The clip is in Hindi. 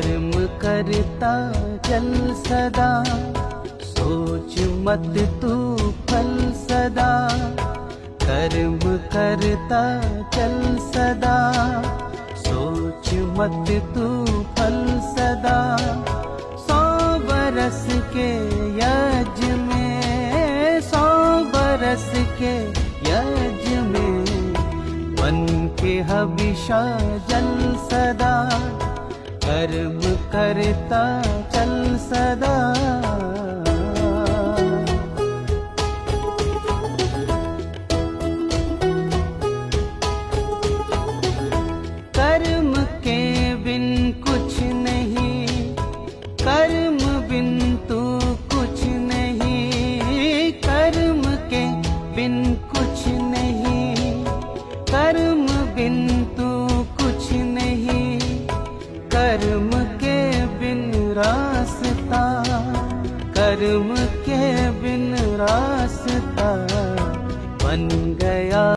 कर्म करता चल सदा, सोच मत तू फल सदा। कर्म करता चल सदा, सोच मत तू फल सदा। 100 बरस के यज्ञ में, 100 बरस के यज्ञ में, बन के हविषा जल सदा। कर्म करता चल सदा। कर्म के बिन कुछ नहीं, कर्म बिन तू कुछ नहीं। कर्म के बिन कुछ नहीं, कर्म बिन तू कुछ नहीं। कर्म के बिन रास्ता, कर्म के बिन रास्ता बन गया।